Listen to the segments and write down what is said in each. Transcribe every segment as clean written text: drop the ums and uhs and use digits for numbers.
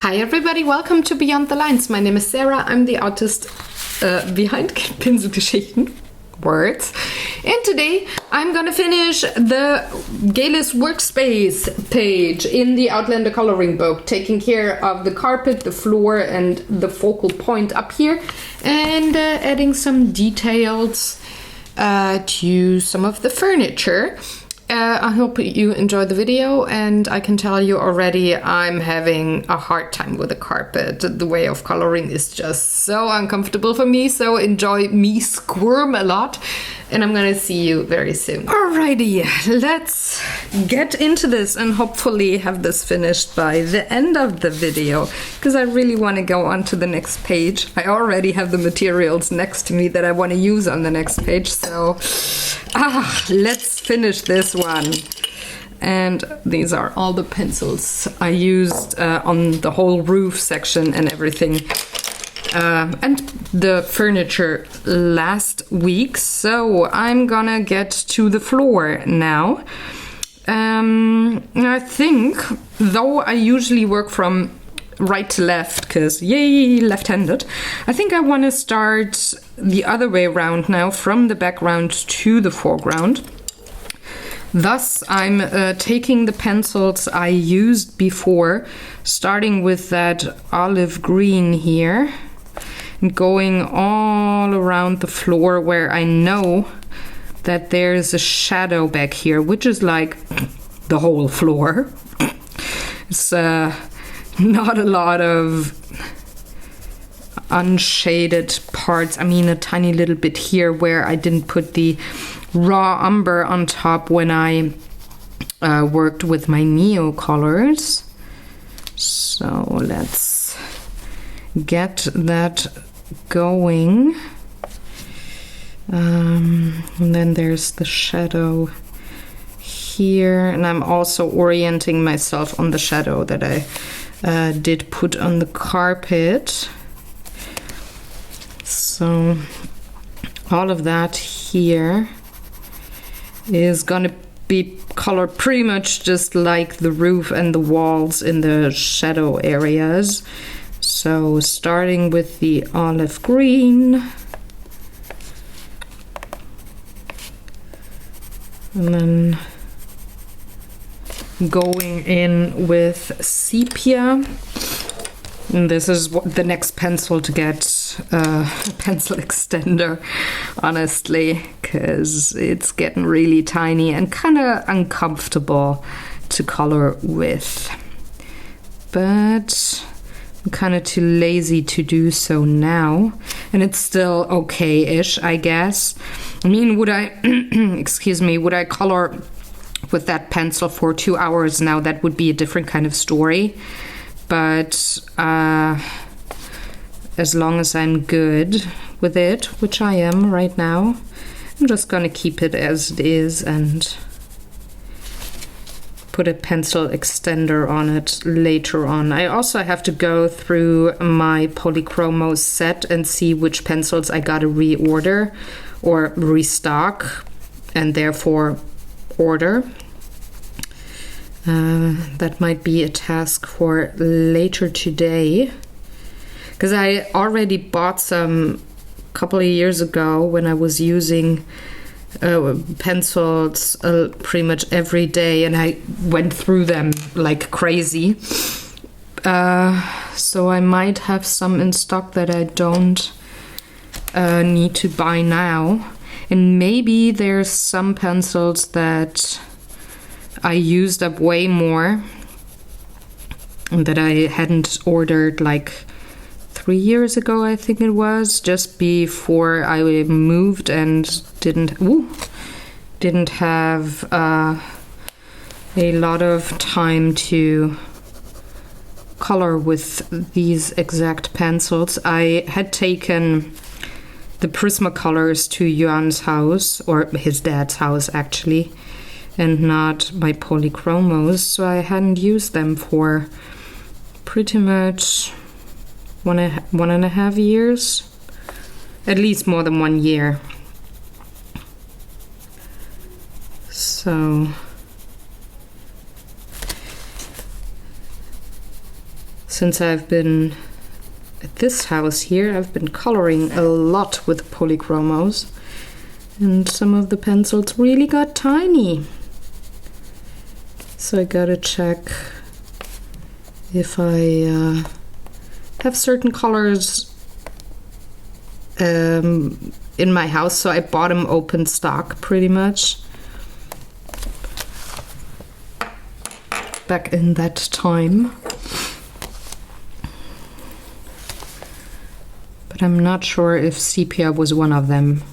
Hi everybody, welcome to Beyond the Lines. My name is Sarah, I'm the artist behind Pinselgeschichten, words. And today I'm gonna finish the Geillis Workspace page in the Outlander coloring book, taking care of the carpet, the floor and the focal point up here, and adding some details to some of the furniture. I hope you enjoy the video, and I can tell you already I'm having a hard time with the carpet. The way of coloring is just so uncomfortable for me, so enjoy me squirm a lot, and I'm gonna see you very soon. Alrighty, let's get into this and hopefully have this finished by the end of the video, because I really want to go on to the next page. I already have the materials next to me that I want to use on the next page, so let's finish this one. And these are all the pencils I used on the whole roof section and everything, and the furniture last week. So I'm gonna get to the floor now. I think, though I usually work from right to left, because yay, left-handed, I think I want to start the other way around now, from the background to the foreground. Thus, I'm taking the pencils I used before, starting with that olive green here, and going all around the floor where I know that there's a shadow back here, which is like the whole floor. It's not a lot of unshaded parts. I mean, a tiny little bit here where I didn't put the raw umber on top when I worked with my Neo colors. So let's get that going. And then there's the shadow here, and I'm also orienting myself on the shadow that I did put on the carpet. So all of that here is gonna be colored pretty much just like the roof and the walls in the shadow areas. So starting with the olive green, and then going in with sepia. And this is what the next pencil to get, pencil extender, honestly, because it's getting really tiny and kind of uncomfortable to color with. But I'm kind of too lazy to do so now, and it's still okay-ish, I guess. I mean, would I, excuse me, would I color with that pencil for 2 hours now? That would be a different kind of story. But as long as I'm good with it, which I am right now, I'm just gonna keep it as it is and put a pencil extender on it later on. I also have to go through my Polychromos set and see which pencils I gotta reorder or restock, and therefore order. That might be a task for later today, because I already bought some a couple of years ago when I was using pencils pretty much every day, and I went through them like crazy. So I might have some in stock that I don't need to buy now, and maybe there's some pencils that I used up way more and that I hadn't ordered like 3 years ago, I think it was, just before I moved and didn't have a lot of time to color with these exact pencils. I had taken the Prismacolors to Yuan's house, or his dad's house actually, and not my Polychromos, so I hadn't used them for pretty much one and a half years, at least more than 1 year. since I've been at this house here, I've been coloring a lot with polychromos, and some of the pencils really got tiny. So I gotta check if I have certain colors in my house. So I bought them open stock pretty much back in that time. But I'm not sure if sepia was one of them.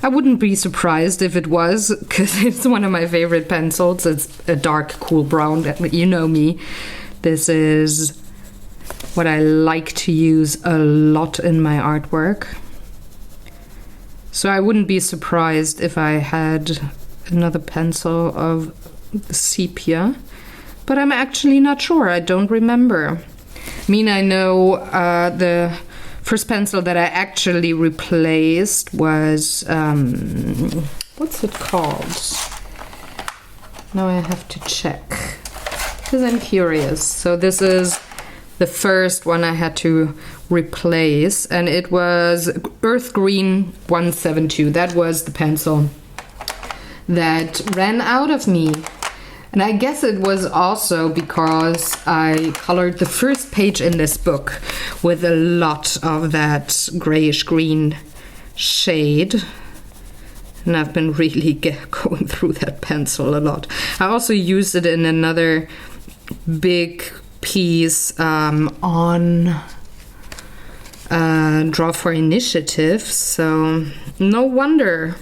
I wouldn't be surprised if it was, because it's one of my favorite pencils. It's a dark, cool brown. You know me. This is what I like to use a lot in my artwork. So I wouldn't be surprised if I had another pencil of sepia. But I'm actually not sure. I don't remember. I mean, I know the first pencil that I actually replaced was, what's it called? Now I have to check, because I'm curious. So this is the first one I had to replace, and it was Earth Green 172. That was the pencil that ran out of me. And I guess it was also because I colored the first page in this book with a lot of that grayish green shade. And I've been really going through that pencil a lot. I also used it in another big piece on Draw for Initiative. So no wonder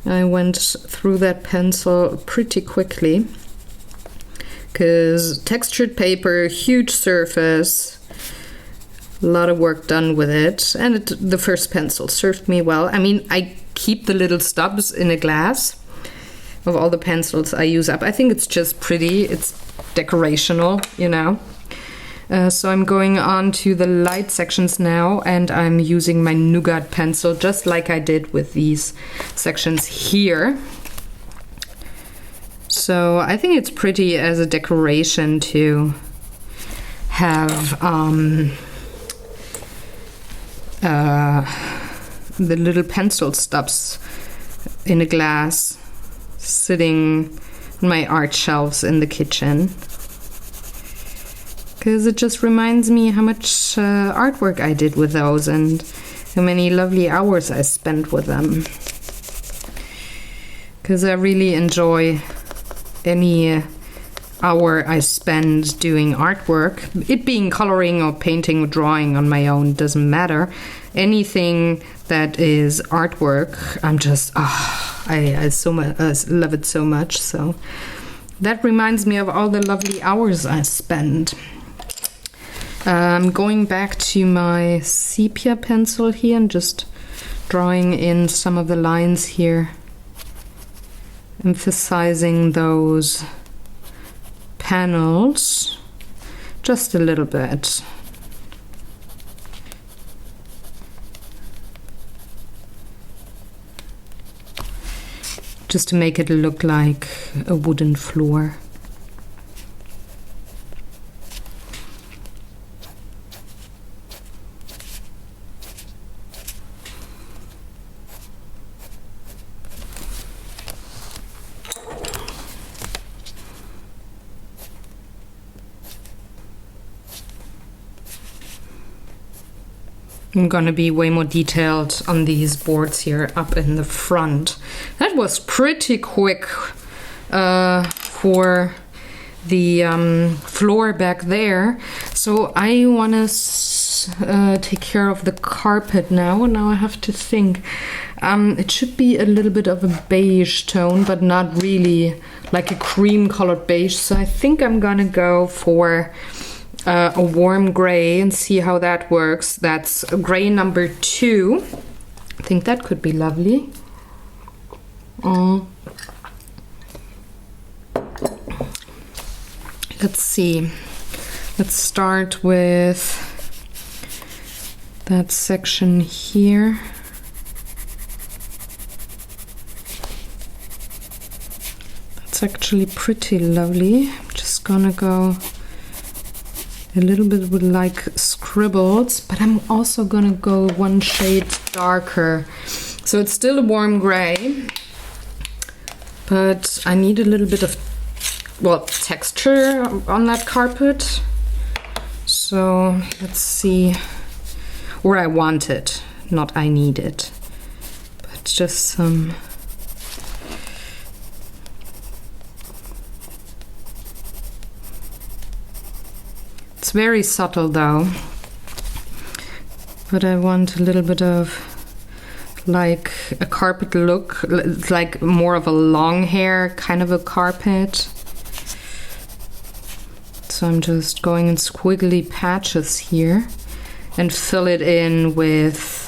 I went through that pencil pretty quickly, because textured paper, huge surface, a lot of work done with it, and the first pencil served me well. I mean, I keep the little stubs in a glass of all the pencils I use up. I think it's just pretty, it's decorational, you know. So I'm going on to the light sections now, and I'm using my Nougat pencil just like I did with these sections here. So I think it's pretty as a decoration to have the little pencil stubs in a glass sitting on my art shelves in the kitchen. Because it just reminds me how much artwork I did with those and how many lovely hours I spent with them. Because I really enjoy any hour I spend doing artwork. It being coloring or painting or drawing on my own, doesn't matter. Anything that is artwork, I'm just, I love it so much. So that reminds me of all the lovely hours I spend. I'm going back to my sepia pencil here and just drawing in some of the lines here, emphasizing those panels just a little bit. Just to make it look like a wooden floor. I'm gonna be way more detailed on these boards here up in the front. That was pretty quick for the floor back there. So I wanna take care of the carpet now. Now I have to think. It should be a little bit of a beige tone, but not really like a cream colored beige. So I think I'm gonna go for a warm gray and see how that works. That's gray number 2. I think that could be lovely. Let's see. Let's start with that section here. That's actually pretty lovely. I'm just gonna go a little bit with like scribbles, but I'm also gonna go one shade darker. So it's still a warm gray, but I need a little bit of, well, texture on that carpet. So let's see where I want it, not I need it, but just some. It's very subtle though, but I want a little bit of like a carpet look. It's like more of a long hair kind of a carpet. So I'm just going in squiggly patches here and fill it in with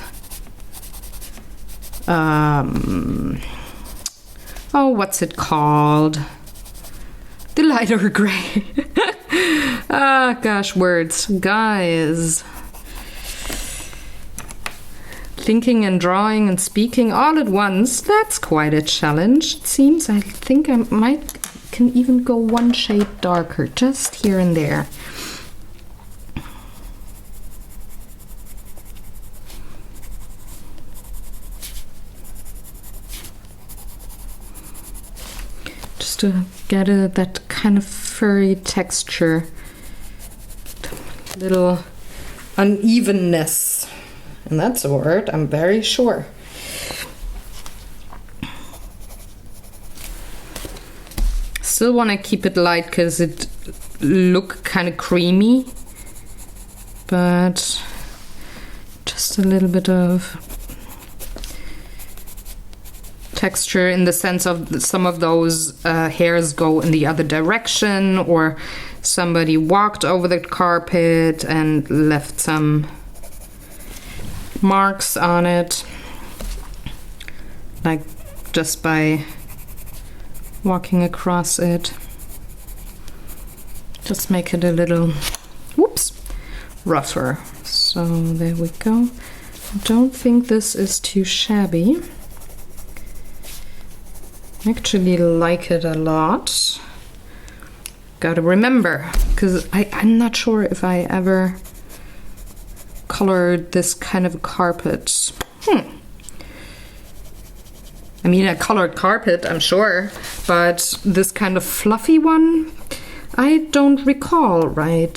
oh, what's it called? The lighter gray. Ah, gosh, words. Guys. Thinking and drawing and speaking all at once, that's quite a challenge, it seems. I think I can even go one shade darker, just here and there. Just to get that kind of furry texture. Little unevenness. And that's a word, I'm very sure. Still want to keep it light because it look kind of creamy, but just a little bit of texture in the sense of some of those hairs go in the other direction, or somebody walked over the carpet and left some marks on it, like just by walking across it. Just make it a little, whoops, rougher. So there we go. I don't think this is too shabby. I actually like it a lot. Gotta remember, because I'm not sure if I ever colored this kind of carpet. I mean, a colored carpet, I'm sure, but this kind of fluffy one, I don't recall right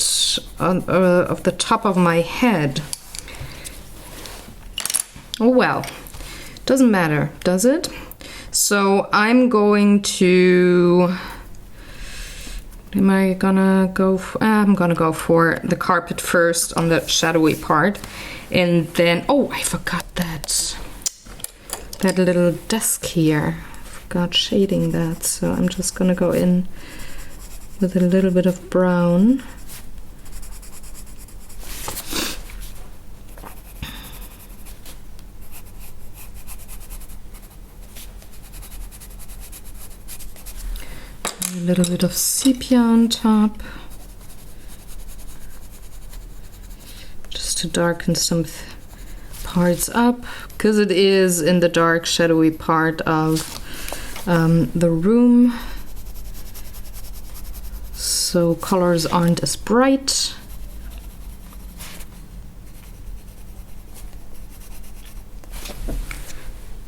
off the top of my head. Oh well, doesn't matter, does it? So I'm going to. I'm gonna go for the carpet first on the shadowy part, and then, oh, I forgot that little desk here. I forgot shading that, so I'm just gonna go in with a little bit of brown. A little bit of sepia on top, just to darken some parts up, because it is in the dark, shadowy part of the room, so colors aren't as bright.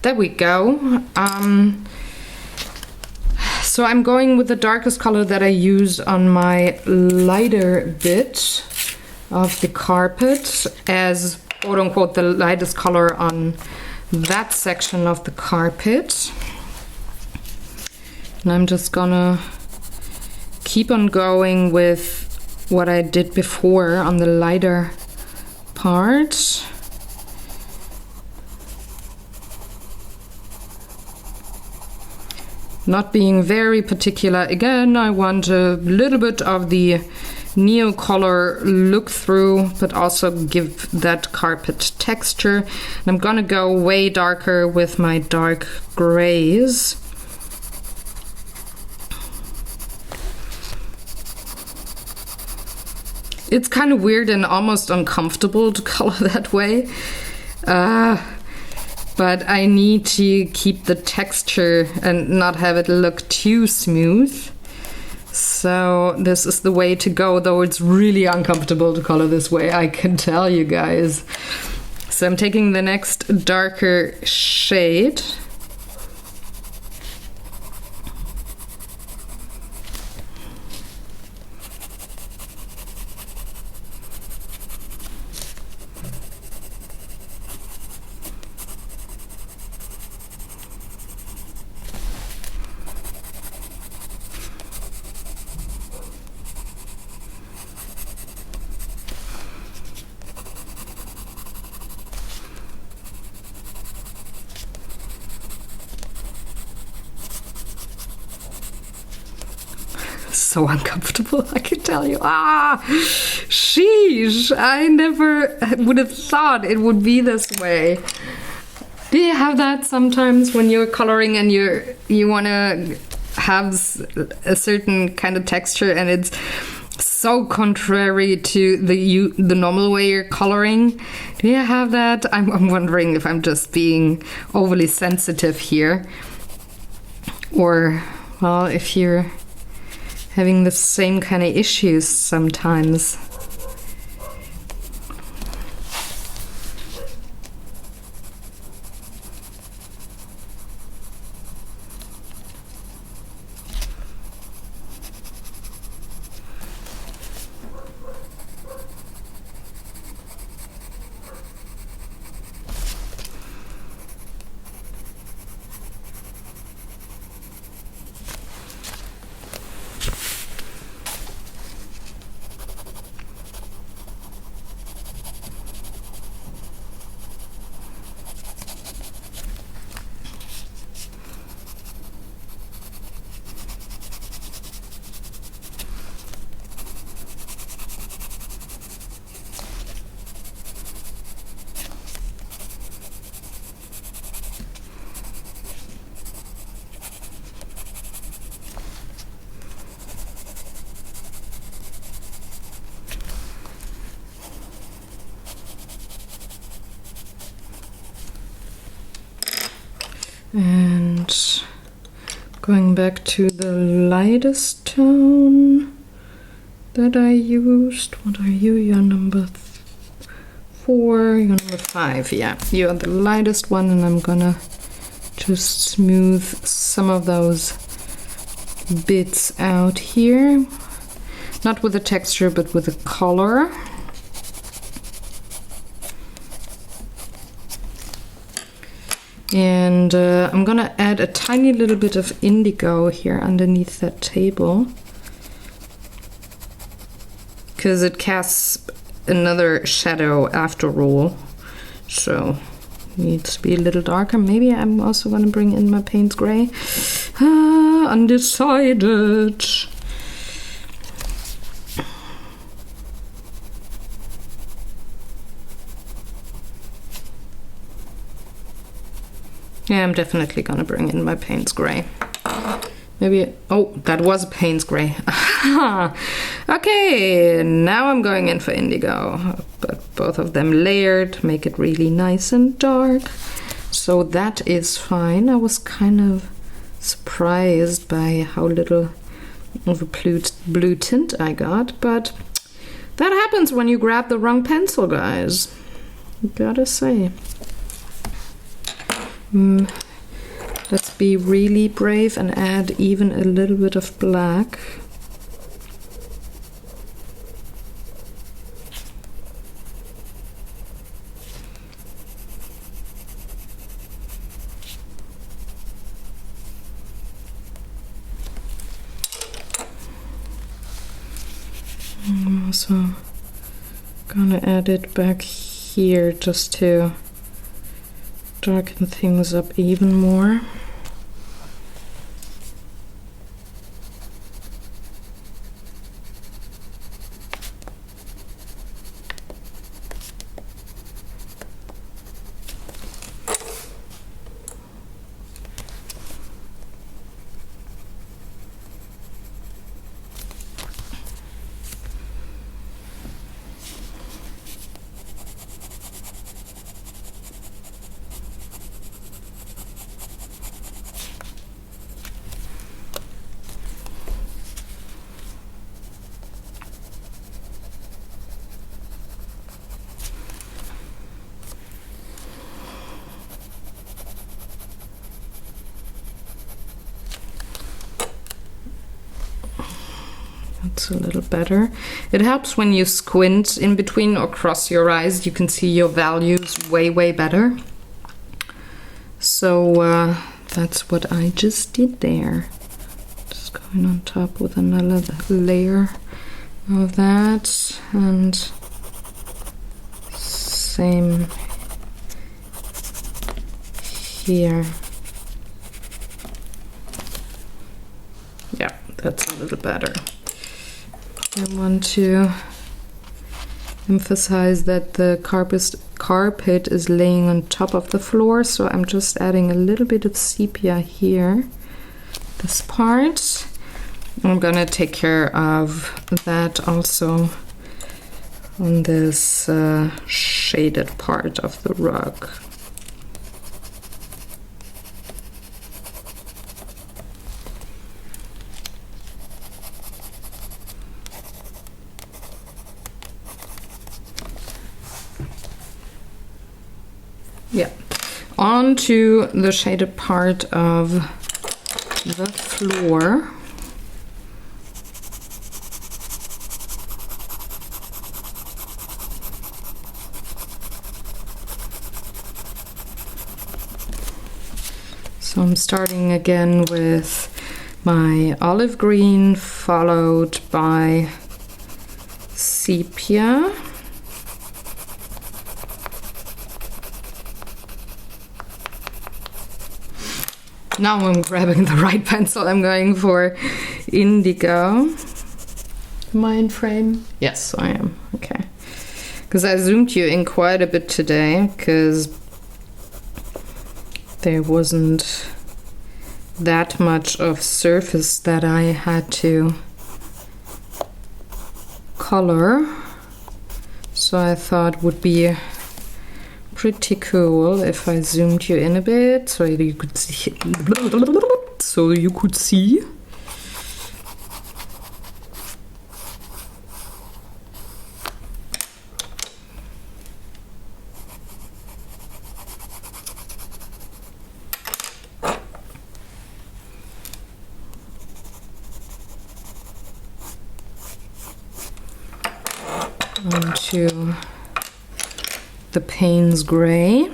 There we go. So I'm going with the darkest color that I use on my lighter bit of the carpet as, quote unquote, the lightest color on that section of the carpet. And I'm just gonna keep on going with what I did before on the lighter part. Not being very particular. Again, I want a little bit of the neo color look through, but also give that carpet texture. And I'm gonna go way darker with my dark grays. It's kind of weird and almost uncomfortable to color that way. But I need to keep the texture and not have it look too smooth. So this is the way to go, though it's really uncomfortable to color this way, I can tell you guys. So I'm taking the next darker shade. So uncomfortable, I can tell you. Sheesh, I never would have thought it would be this way. Do you have that sometimes when you're coloring and you want to have a certain kind of texture and it's so contrary to the normal way you're coloring? Do you have that? I'm wondering if I'm just being overly sensitive here, or well, if you're having the same kind of issues sometimes. And going back to the lightest tone that I used. What are you? You're number 4, you're number 5. Yeah, you're the lightest one, and I'm gonna just smooth some of those bits out here. Not with the texture, but with the color. And I'm gonna add a tiny little bit of indigo here underneath that table, because it casts another shadow after all, so it needs to be a little darker. Maybe I'm also gonna bring in my Payne's Gray. Undecided. Yeah, I'm definitely gonna bring in my Payne's Gray. Maybe, oh, that was Payne's Gray. Okay, now I'm going in for indigo, but both of them layered, make it really nice and dark. So that is fine. I was kind of surprised by how little of a blue tint I got, but that happens when you grab the wrong pencil, guys. Gotta say. Let's be really brave and add even a little bit of black. I'm also gonna add it back here just to darken things up even more. That's a little better. It helps when you squint in between or cross your eyes. You can see your values way better. So that's what I just did there. Just going on top with another layer of that, and same here. Yeah, that's a little better. I want to emphasize that the carpet is laying on top of the floor, so I'm just adding a little bit of sepia here, this part. I'm gonna take care of that also on this shaded part of the rug. Yeah, on to the shaded part of the floor. So I'm starting again with my olive green, followed by sepia. Now I'm grabbing the right pencil. I'm going for indigo. Am I in frame? Yes, I am. Okay. Because I zoomed you in quite a bit today, because there wasn't that much of surface that I had to color. So I thought would be pretty cool if I zoomed you in a bit so you could see. Onto the Payne's Gray.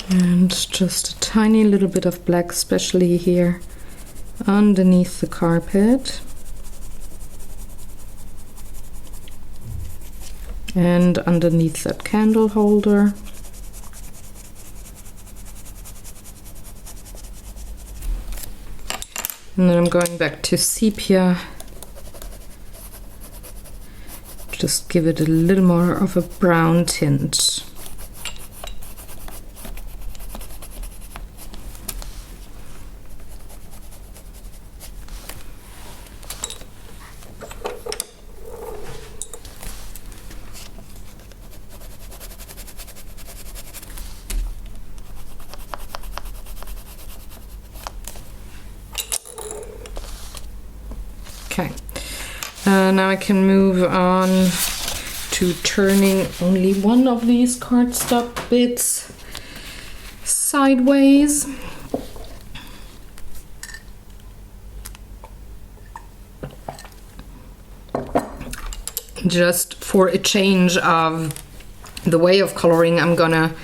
And just a tiny little bit of black, especially here underneath the carpet. And underneath that candle holder. And then I'm going back to sepia. Just give it a little more of a brown tint. Okay, now I can move on to turning only one of these cardstock bits sideways. Just for a change of the way of coloring, I'm gonna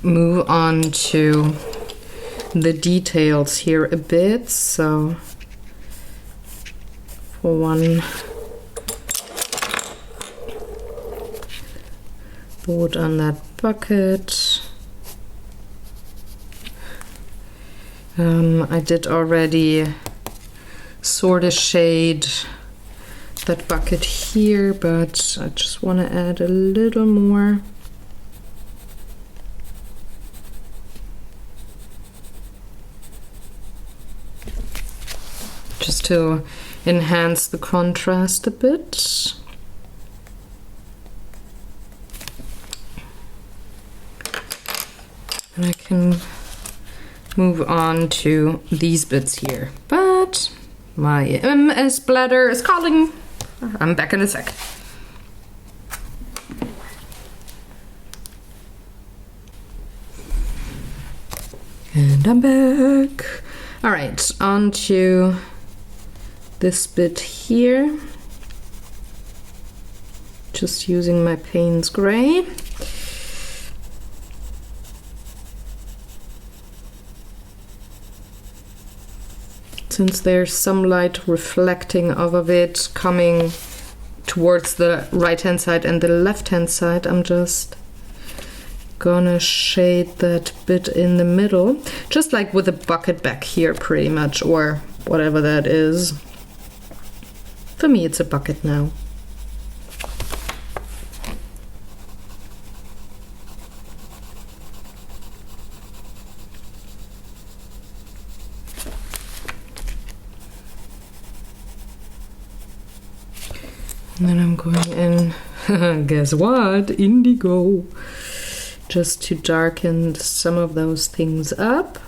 move on to the details here a bit. So for one, wood on that bucket. I did already sort of shade that bucket here, but I just want to add a little more. Just to enhance the contrast a bit. I can move on to these bits here. But my MS bladder is calling. I'm back in a sec. And I'm back. All right, on to this bit here. Just using my Payne's Gray. Since there's some light reflecting off of it coming towards the right-hand side and the left-hand side, I'm just gonna shade that bit in the middle, just like with a bucket back here pretty much, or whatever that is. For me it's a bucket now. And then I'm going in, guess what? Indigo. Just to darken some of those things up.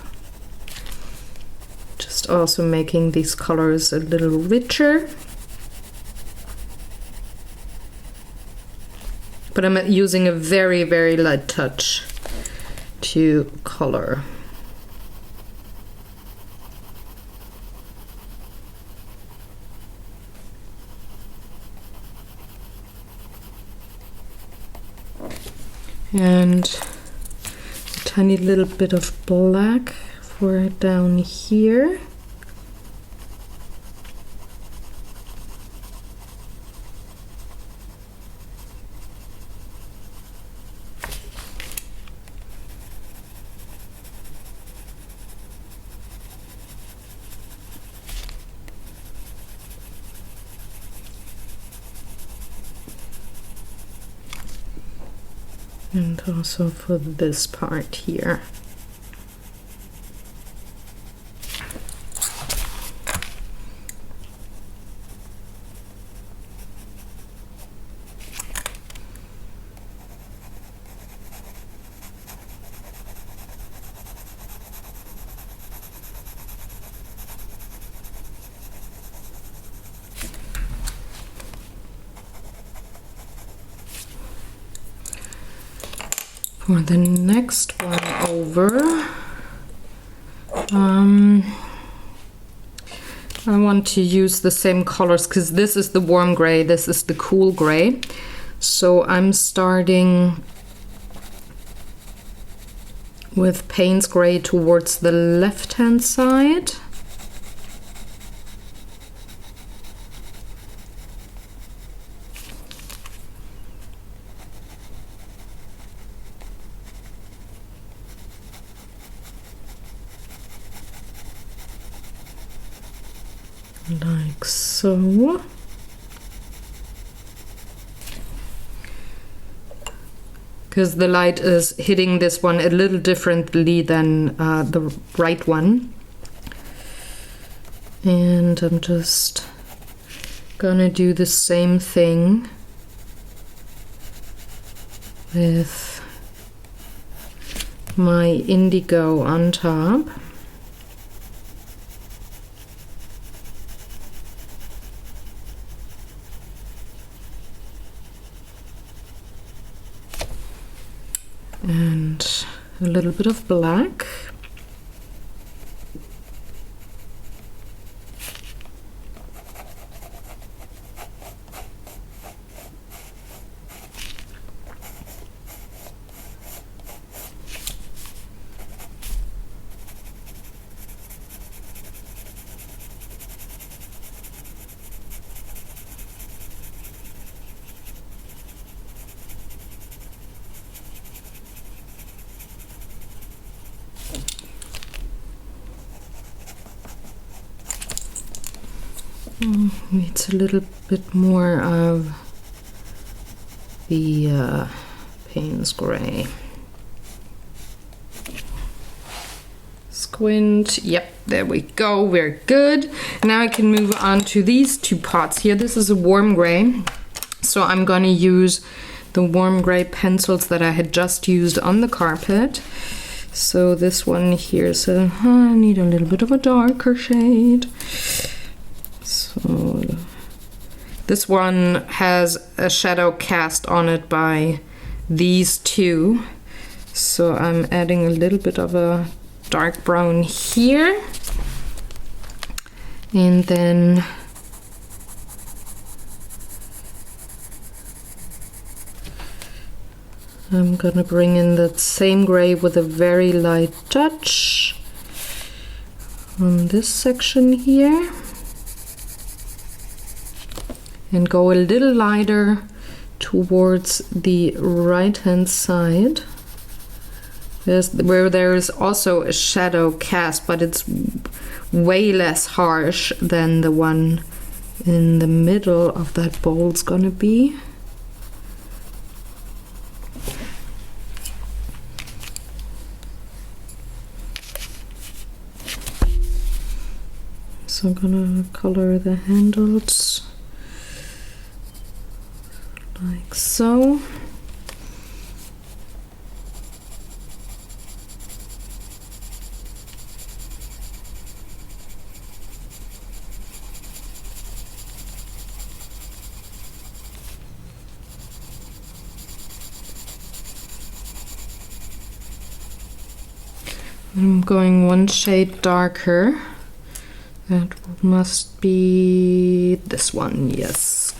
Just also making these colors a little richer. But I'm using a very, very light touch to color. And a tiny little bit of black for down here. And also for this part here. For the next one over, I want to use the same colors because this is the warm gray, this is the cool gray. So I'm starting with Payne's Gray towards the left-hand side. Like so. Because the light is hitting this one a little differently than the right one. And I'm just gonna do the same thing with my indigo on top. And a little bit of black. Needs a little bit more of the Payne's Gray. Squint, yep, there we go, we're good. Now I can move on to these two pots here. This is a warm gray, so I'm gonna use the warm gray pencils that I had just used on the carpet So this one here, so I need a little bit of a darker shade. So this one has a shadow cast on it by these two. So I'm adding a little bit of a dark brown here. And then I'm gonna bring in that same gray with a very light touch on this section here. And go a little lighter towards the right hand side. Where there is also a shadow cast, but it's way less harsh than the one in the middle of that bowl's gonna be. So I'm gonna color the handles like so. I'm going one shade darker. That must be this one, yes.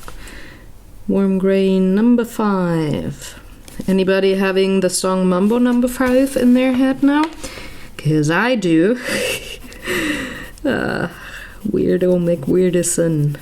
Warm gray number 5. Anybody having the song Mambo number 5 in their head now? 'Cause I do. Weirdo McWeirderson.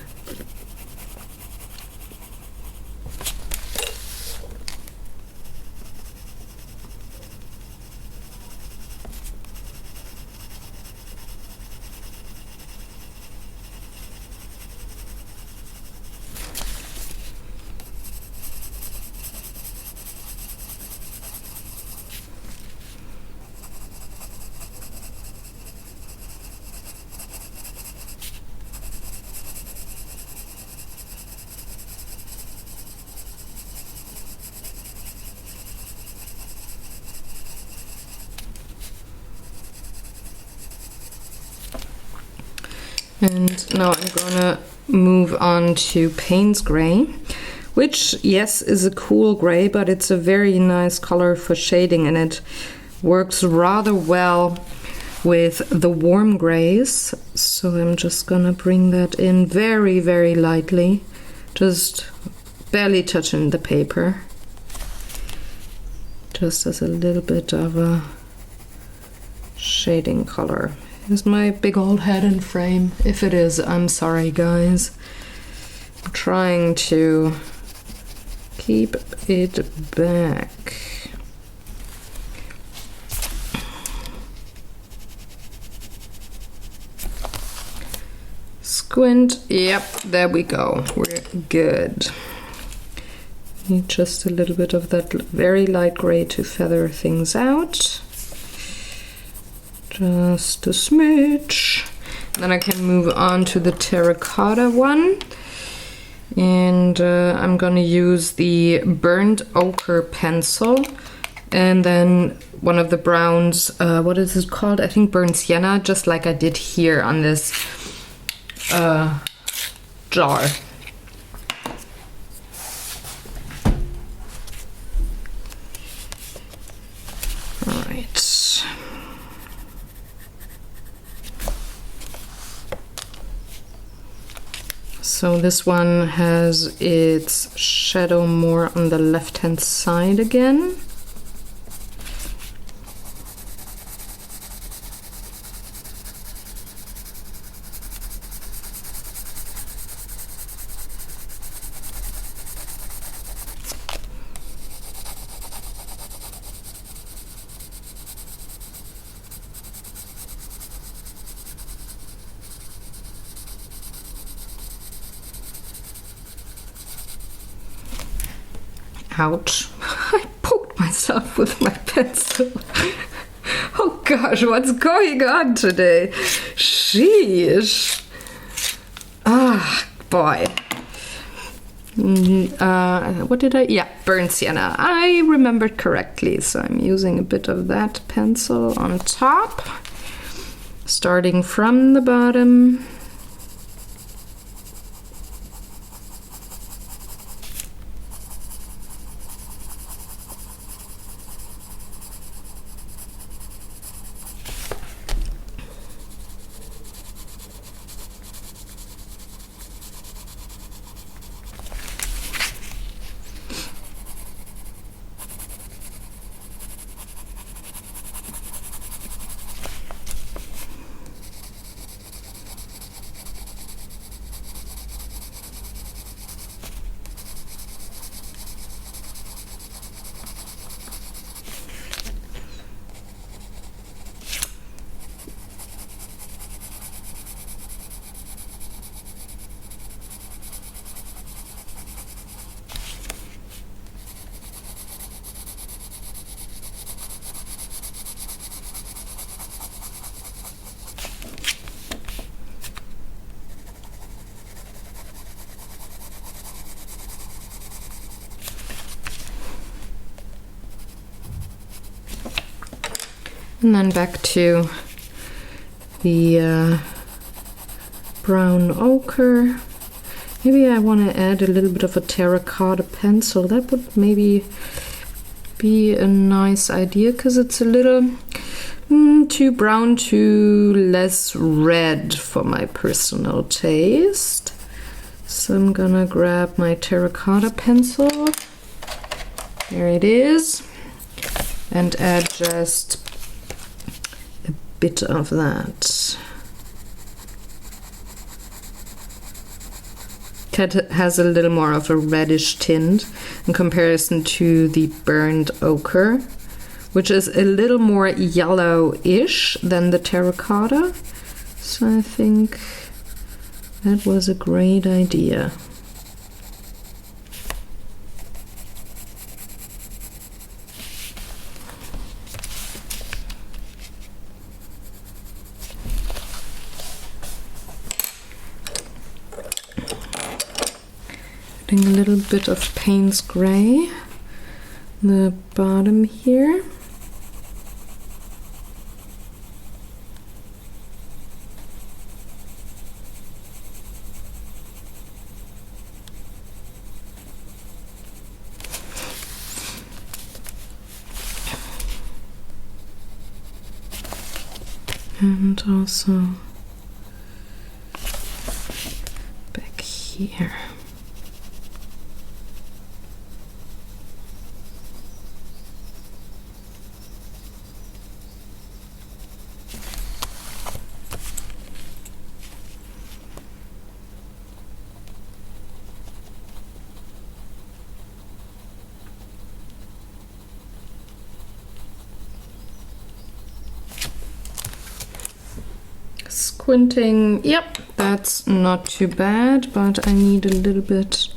And now I'm gonna move on to Payne's Gray, which, yes, is a cool gray, but it's a very nice color for shading, and it works rather well with the warm grays. So I'm just gonna bring that in very, very lightly, just barely touching the paper, just as a little bit of a shading color. Is my big old head in frame? If it is, I'm sorry, guys. I'm trying to keep it back. Squint. Yep, there we go. We're good. Need just a little bit of that very light gray to feather things out. Just a smidge. Then I can move on to the terracotta one. And I'm gonna use the burnt ochre pencil. And then one of the browns, what is it called? I think burnt sienna, just like I did here on this jar. So this one has its shadow more on the left-hand side again. Ouch. I poked myself with my pencil. Oh gosh, what's going on today? Sheesh. Ah, boy. what did I? Yeah, burnt sienna. I remembered correctly, so I'm using a bit of that pencil on top, starting from the bottom. And then back to the brown ochre. Maybe I want to add a little bit of a terracotta pencil. That would maybe be a nice idea, because it's a little too brown, too less red for my personal taste. So I'm gonna grab my terracotta pencil. There it is. And add just a bit of that. It has a little more of a reddish tint in comparison to the burnt ochre, which is a little more yellowish than the terracotta. So I think that was a great idea. A little bit of Payne's Gray, the bottom here. And also back here. Squinting, yep, that's not too bad, but I need a little bit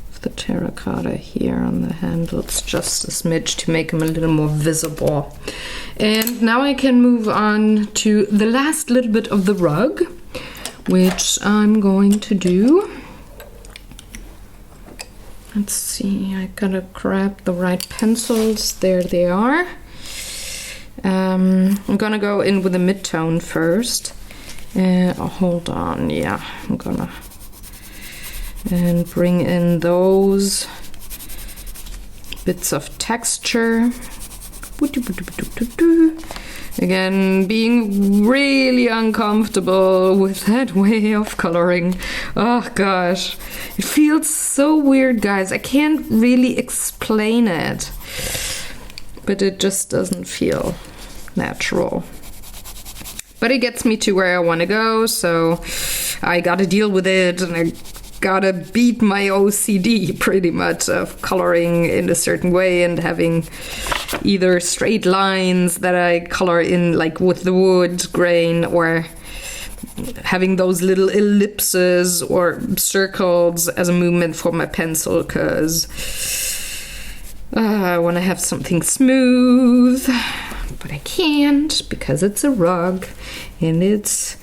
of the terracotta here on the handles, just a smidge, to make them a little more visible. And now I can move on to the last little bit of the rug, which I'm going to do. Let's see, I gotta grab the right pencils. There they are. I'm gonna go in with a mid-tone first. Hold on, yeah, I'm gonna bring in those bits of texture. Again, being really uncomfortable with that way of coloring. Oh gosh, it feels so weird, guys. I can't really explain it, but it just doesn't feel natural. But it gets me to where I want to go, so I gotta deal with it, and I gotta beat my OCD pretty much of coloring in a certain way and having either straight lines that I color in, like with the wood grain, or having those little ellipses or circles as a movement for my pencil, because I want to have something smooth. But I can't, because it's a rug and it's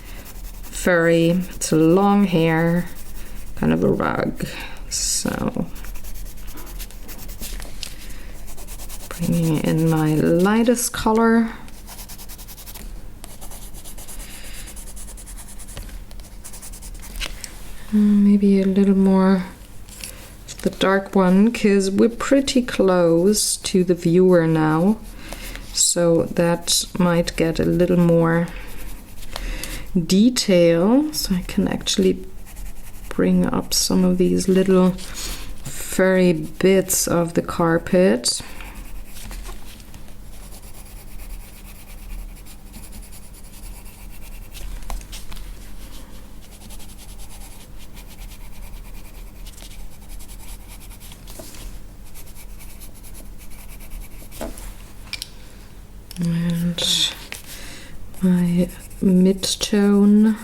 furry. It's a long hair, kind of a rug. So bringing in my lightest color. Maybe a little more of the dark one, because we're pretty close to the viewer now. So that might get a little more detail. So I can actually bring up some of these little furry bits of the carpet. And my mid-tone.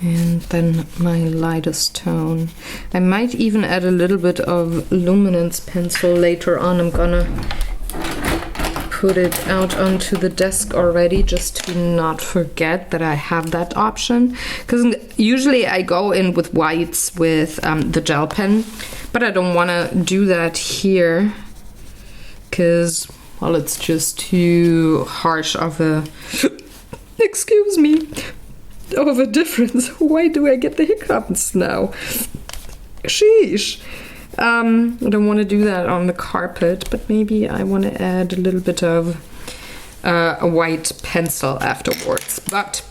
And then my lightest tone. I might even add a little bit of luminance pencil later on. I'm gonna put it out onto the desk already just to not forget that I have that option. Because usually I go in with whites with the gel pen, but I don't want to do that here because, well, it's just too harsh of a excuse me, of a difference. Why do I get the hiccups now? Sheesh. I don't want to do that on the carpet, but maybe I want to add a little bit of a white pencil afterwards. But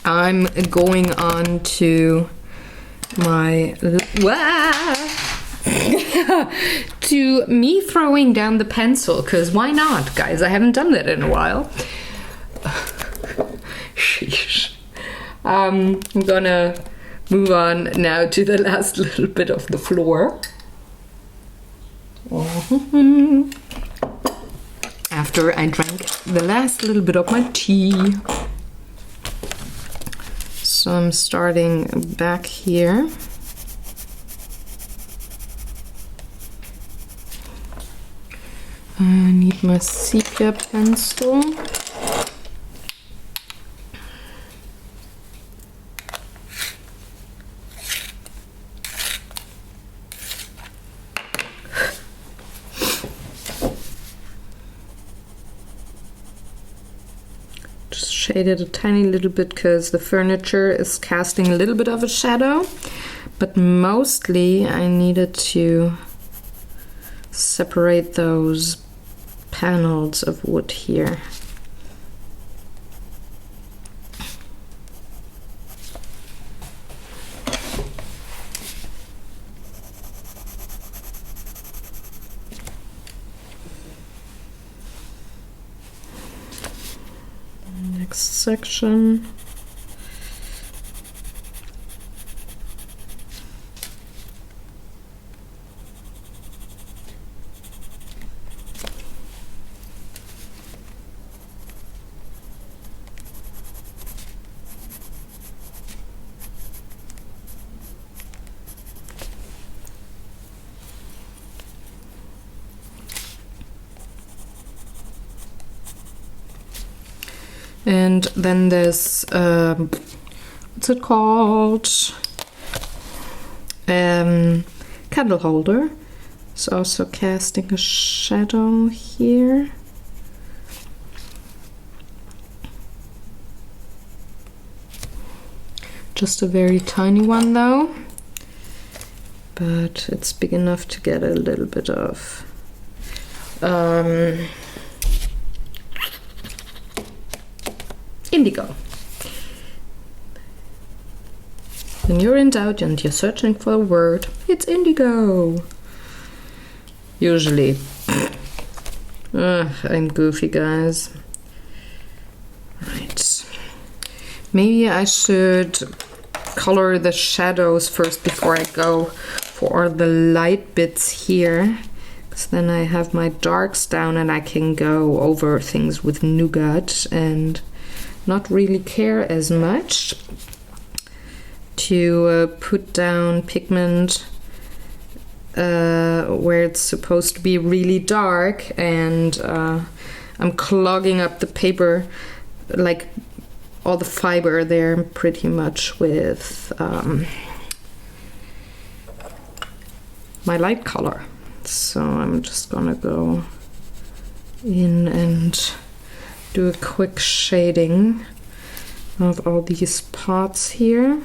I'm going on to my to me throwing down the pencil, because why not, guys? I haven't done that in a while. Sheesh. I'm gonna move on now to the last little bit of the floor. After I drank the last little bit of my tea. So I'm starting back here. I need my sepia pencil. Shade it a tiny little bit because the furniture is casting a little bit of a shadow, but mostly I needed to separate those panels of wood here. Section. And then there's, what's it called? Candle holder. It's also casting a shadow here. Just a very tiny one though. But it's big enough to get a little bit of indigo. When you're in doubt and you're searching for a word, it's indigo. Usually. I'm goofy, guys. Right. Maybe I should color the shadows first before I go for the light bits here. Because then I have my darks down and I can go over things with nougat and not really care as much to put down pigment where it's supposed to be really dark, and I'm clogging up the paper, like all the fiber there pretty much with my light color. So I'm just gonna go in and do a quick shading of all these spots here.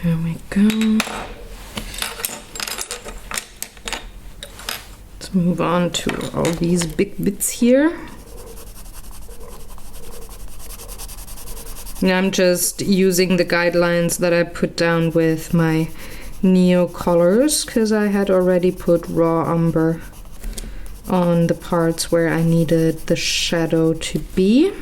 There we go. Let's move on to all these big bits here. And I'm just using the guidelines that I put down with my Neo colors, because I had already put raw umber on the parts where I needed the shadow to be.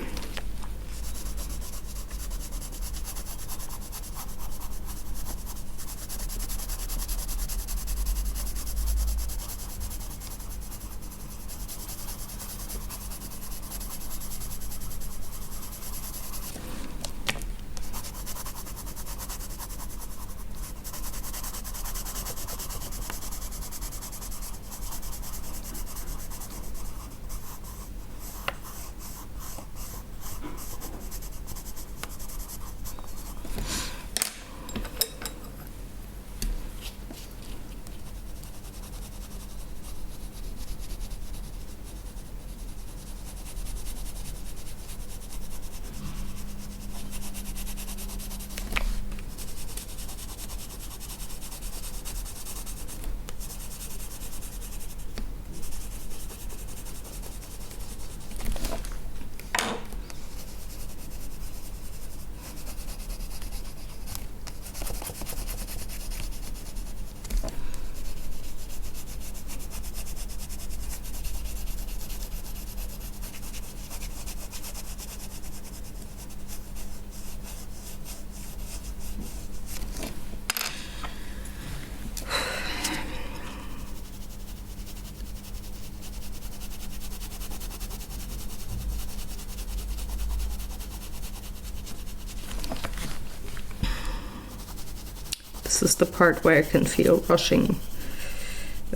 This is the part where I can feel rushing.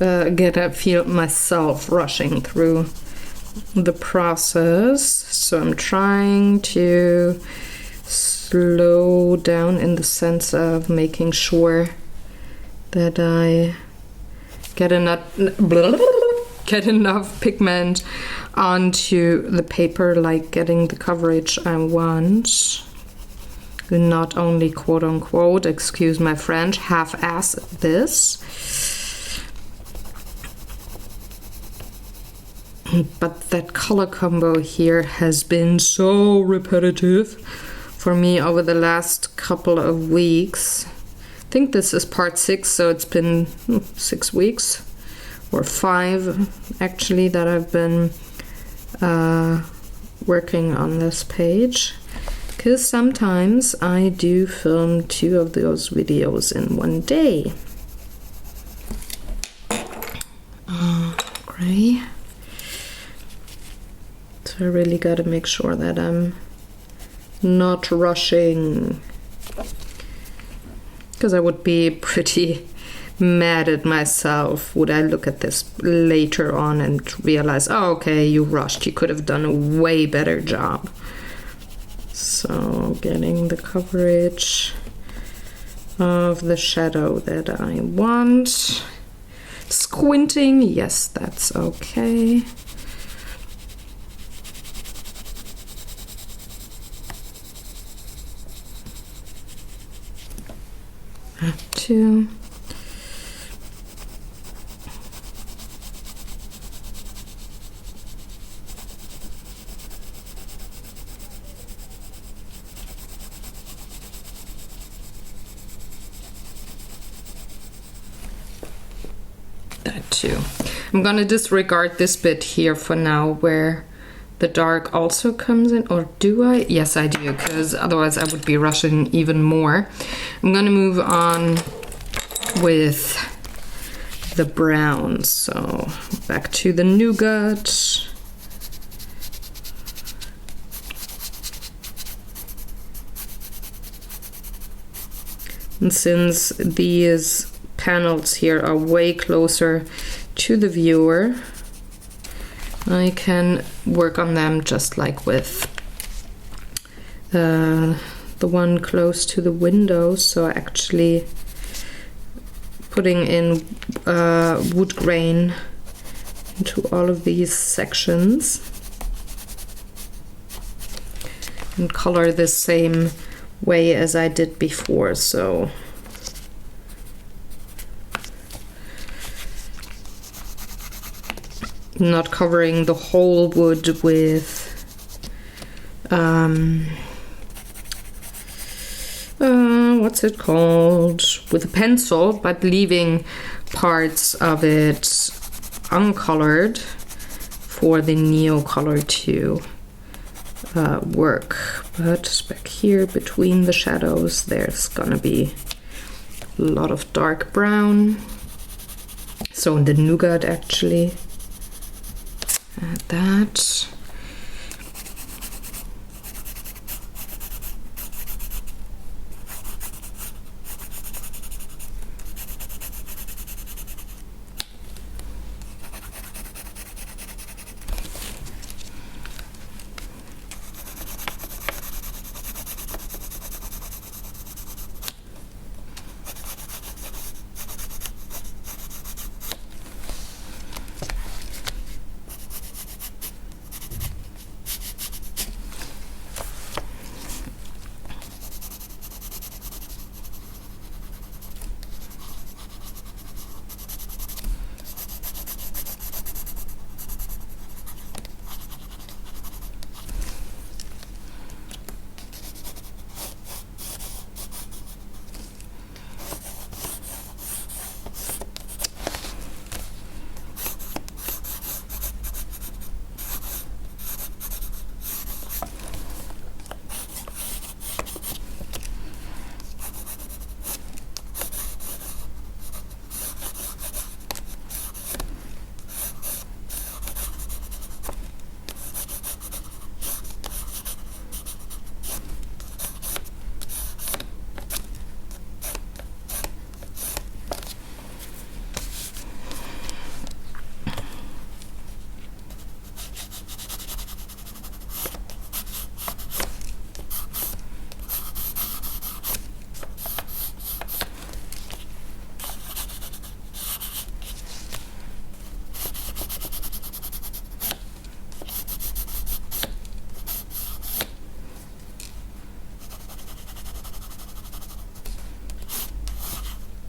I feel myself rushing through the process. So I'm trying to slow down in the sense of making sure that I get enough pigment onto the paper, like getting the coverage I want. Not only quote unquote, excuse my French, half-ass this. But that color combo here has been so repetitive for me over the last couple of weeks. I think this is part 6, so it's been 6 weeks or 5 actually that I've been working on this page. Because sometimes I do film 2 of those videos in one day. Gray. So I really got to make sure that I'm not rushing. Because I would be pretty mad at myself would I look at this later on and realize, oh, okay, you rushed. You could have done a way better job. So getting the coverage of the shadow that I want. squinting. Yes, that's okay. Two. That too. I'm gonna disregard this bit here for now where the dark also comes in, or do I? Yes, I do, because otherwise I would be rushing even more. I'm gonna move on with the brown. So back to the nougat. And since these panels here are way closer to the viewer, I can work on them just like with the one close to the window. So actually putting in wood grain into all of these sections and color the same way as I did before. So not covering the whole wood with what's it called, with a pencil, but leaving parts of it uncolored for the neo color to work. But back here between the shadows there's gonna be a lot of dark brown, so in the nougat actually. Add that.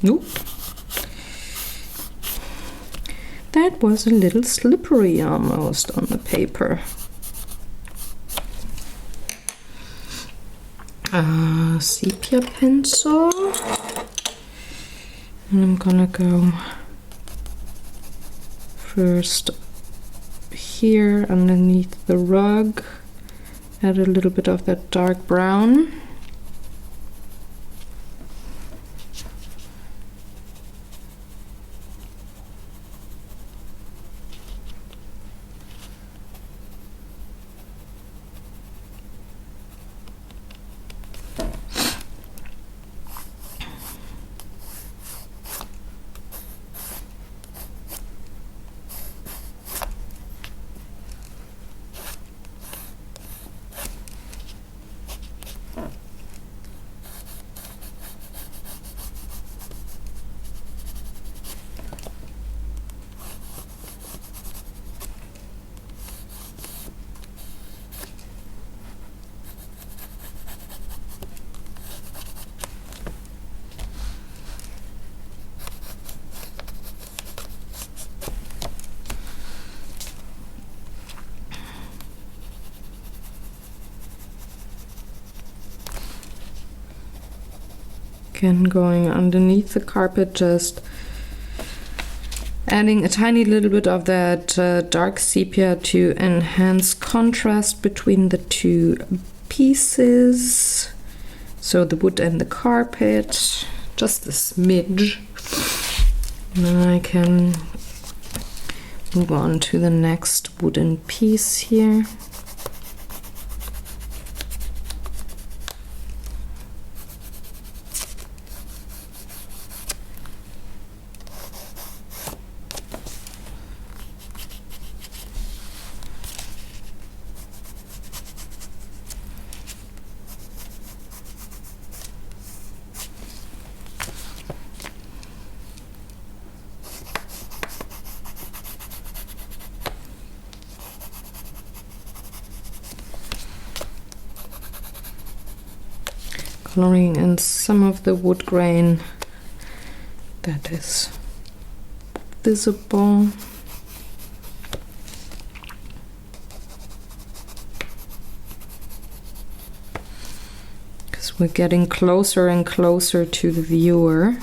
Nope. That was a little slippery almost on the paper. Sepia pencil. And I'm gonna go first here underneath the rug. Add a little bit of that dark brown. Again, going underneath the carpet, just adding a tiny little bit of that dark sepia to enhance contrast between the two pieces. So the wood and the carpet, just a smidge. And then I can move on to the next wooden piece here. Coloring in some of the wood grain that is visible. Because we're getting closer and closer to the viewer.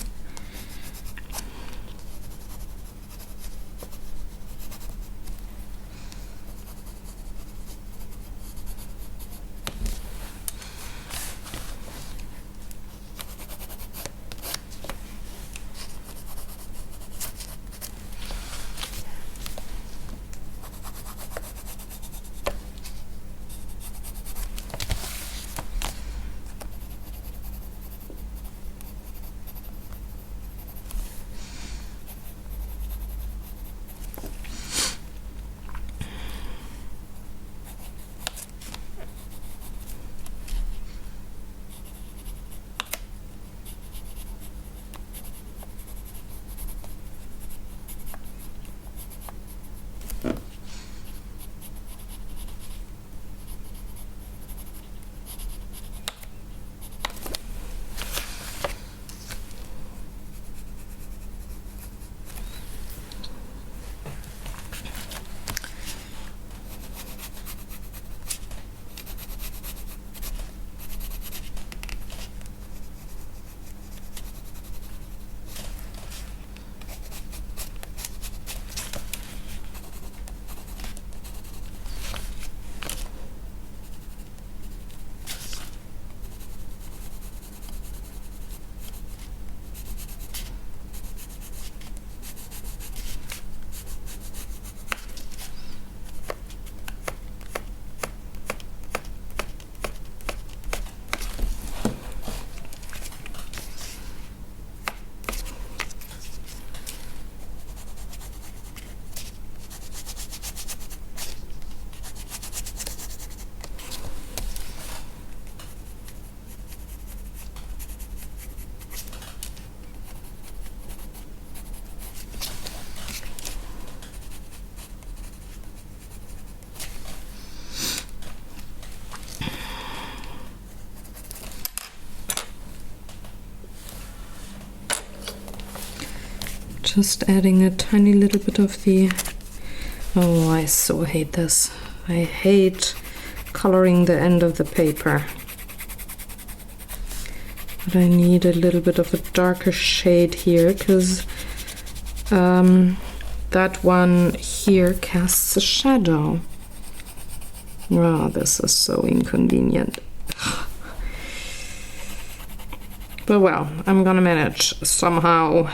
Just adding a tiny little bit of the... Oh, I so hate this. I hate coloring the end of the paper. But I need a little bit of a darker shade here, because that one here casts a shadow. Oh, this is so inconvenient. But well, I'm gonna manage somehow.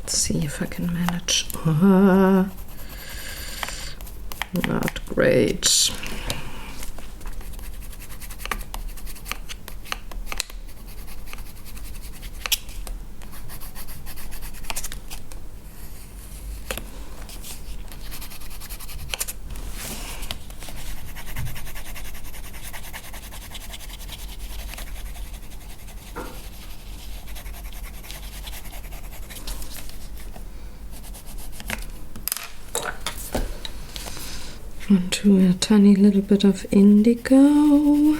See if I can manage. Not great. onto a tiny little bit of indigo.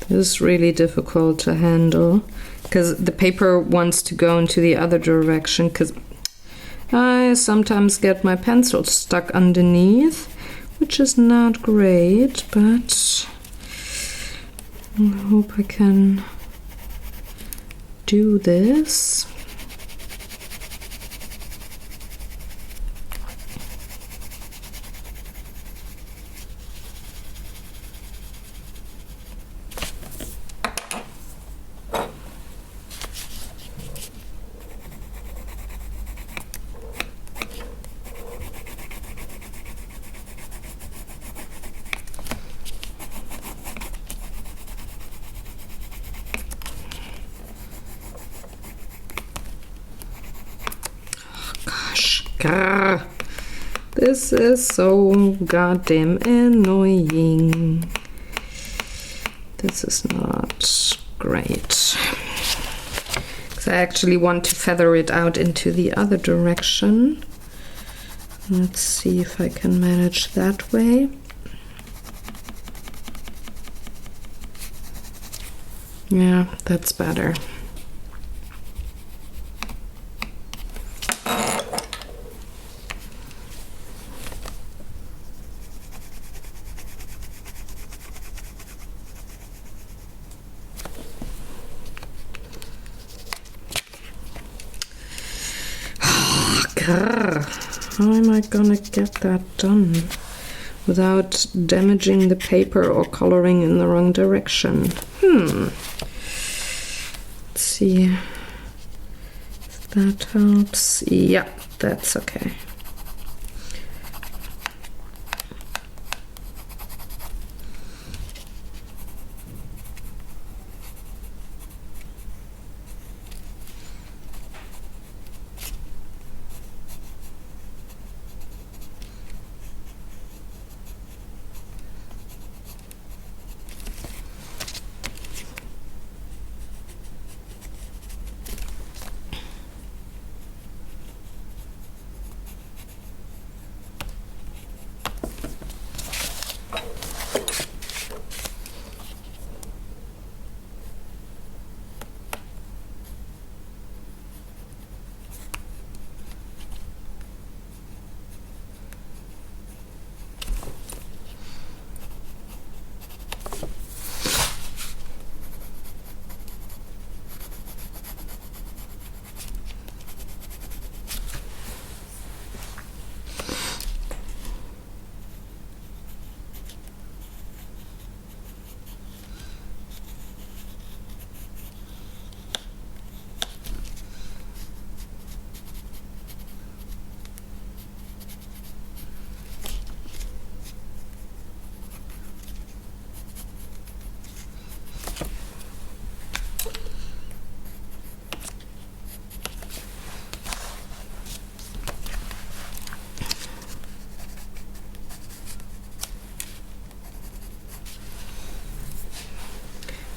This is really difficult to handle because the paper wants to go into the other direction, because I sometimes get my pencil stuck underneath, which is not great, but I hope I can do this. Grr. This is so goddamn annoying. This is not great. Because I actually want to feather it out into the other direction. Let's see if I can manage that way. Yeah, that's better. How am I gonna get that done without damaging the paper or coloring in the wrong direction? Let's see if that helps. Yeah, that's okay.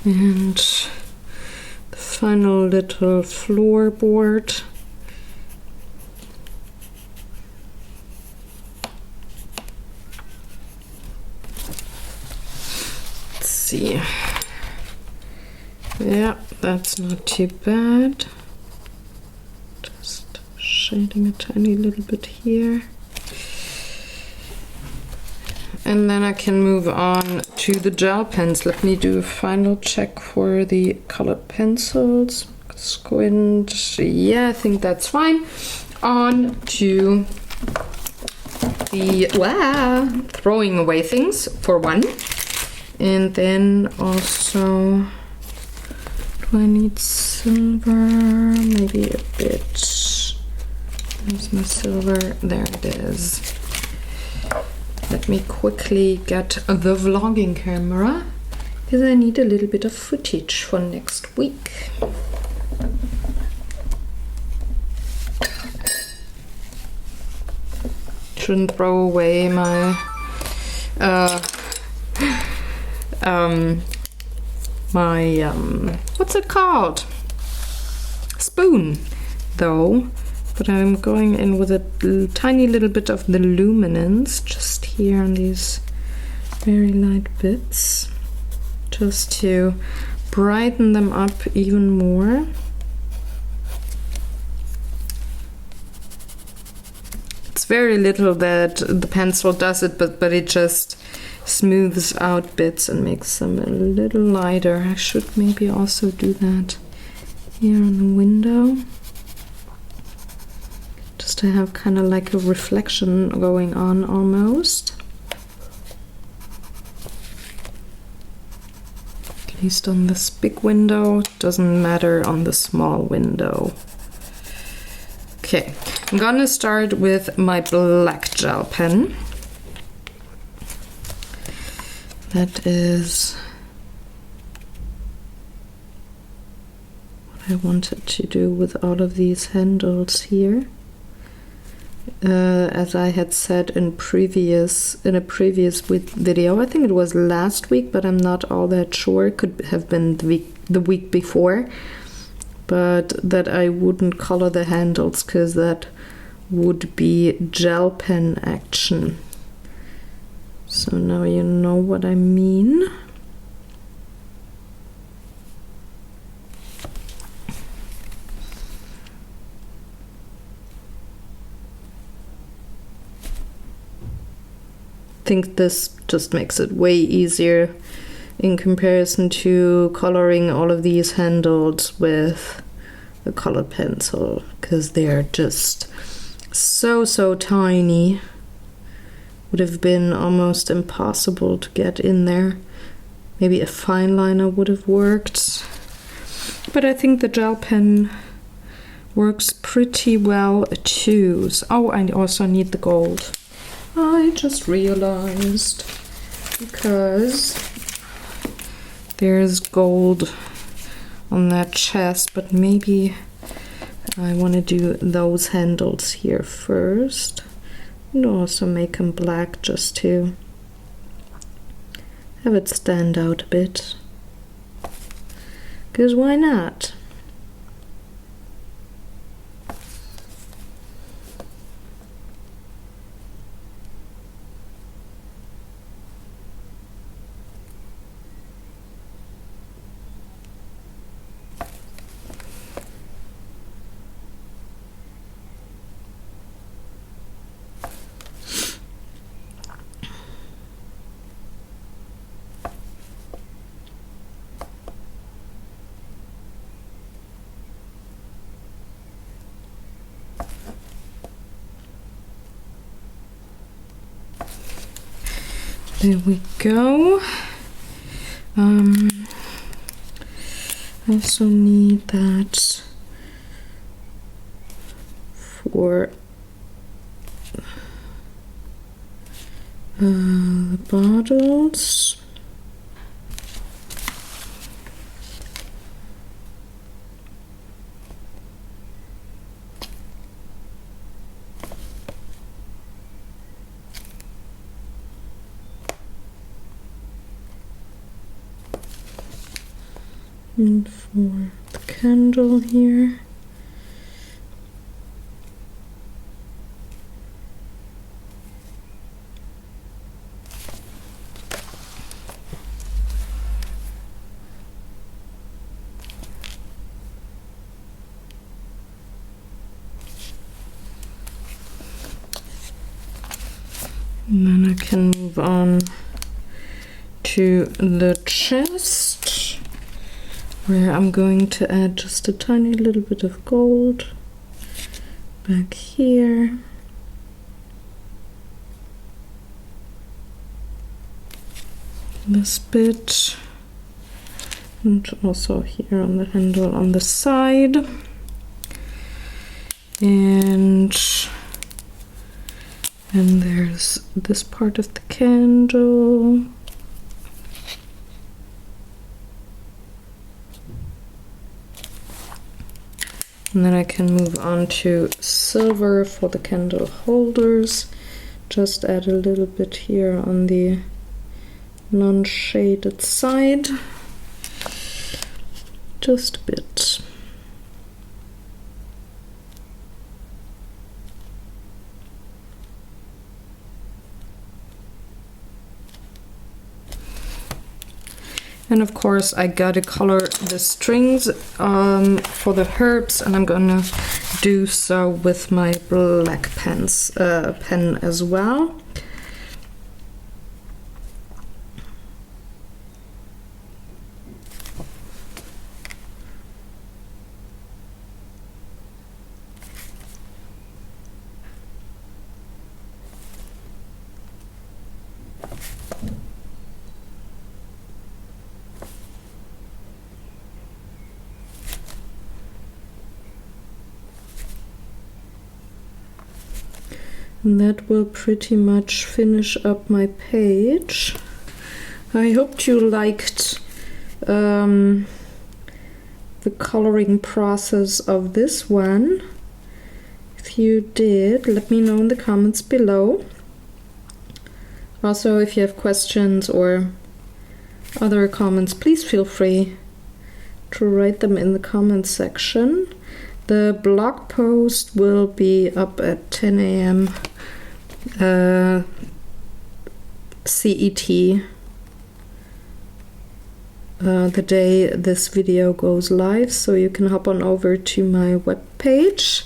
And the final little floorboard. Let's see. Yeah, that's not too bad. Just shading a tiny little bit here. And then I can move on to the gel pens. Let me do a final check for the colored pencils. Squint. Yeah, I think that's fine. On to the throwing away things for one. And then also, do I need silver? Maybe a bit. Where's my silver? There it is. Let me quickly get the vlogging camera because I need a little bit of footage for next week. shouldn't throw away my what's it called? Spoon, though. But I'm going in with a tiny little bit of the luminance just here on these very light bits, just to brighten them up even more. It's very little that the pencil does it, but it just smooths out bits and makes them a little lighter. I should maybe also do that here on the window, just to have kind of like a reflection going on almost. At least on this big window, doesn't matter on the small window. Okay, I'm gonna start with my black gel pen. That is what I wanted to do with all of these handles here. As I had said in a previous video, I think it was last week, but I'm not all that sure. It could have been the week before, but that I wouldn't color the handles because that would be gel pen action. So now you know what I mean. I think this just makes it way easier in comparison to coloring all of these handles with a colored pencil, because they're just so tiny. Would have been almost impossible to get in there. Maybe a fine liner would have worked, but I think the gel pen works pretty well too. Oh, I also need the gold. I just realized, because there's gold on that chest, but maybe I want to do those handles here first. And also make them black just to have it stand out a bit. Because why not? There we go. I also need that for the bottles. And for the candle here. And then I can move on to the chest, where I'm going to add just a tiny little bit of gold back here. This bit, and also here on the handle on the side. And there's this part of the candle. And then I can move on to silver for the candle holders, just add a little bit here on the non-shaded side. Just a bit. And of course I gotta color the strings for the herbs, and I'm gonna do so with my black pen as well. And that will pretty much finish up my page. I hope you liked the coloring process of this one. If you did, let me know in the comments below. Also, if you have questions or other comments, please feel free to write them in the comments section. The blog post will be up at 10 a.m. CET, the day this video goes live, so you can hop on over to my webpage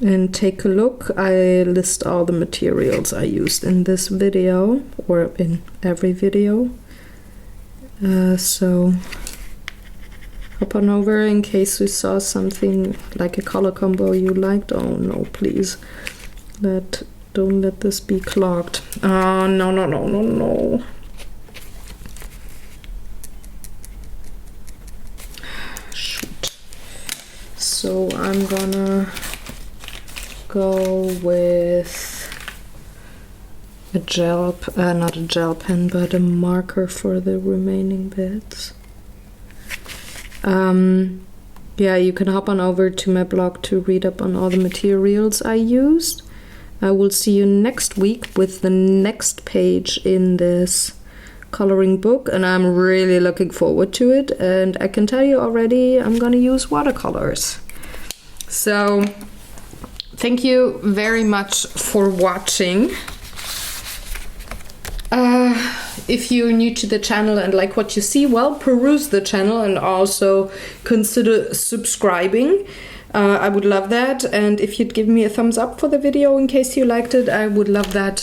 and take a look. I list all the materials I used in this video, or in every video, so hop on over in case you saw something like a color combo you liked. Oh no, please, don't let this be clogged. Oh no. Shoot. So I'm gonna go with a gel, not a gel pen, but a marker for the remaining bits. Yeah, you can hop on over to my blog to read up on all the materials I used. I will see you next week with the next page in this coloring book, and I'm really looking forward to it. And I can tell you already, I'm gonna use watercolors. So thank you very much for watching. If you're new to the channel and like what you see, well, peruse the channel and also consider subscribing. I would love that. And if you'd give me a thumbs up for the video in case you liked it, I would love that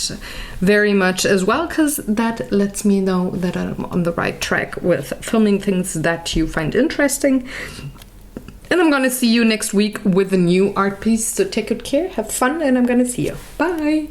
very much as well, because that lets me know that I'm on the right track with filming things that you find interesting. And I'm gonna see you next week with a new art piece. So take good care, have fun, and I'm gonna see you. Bye!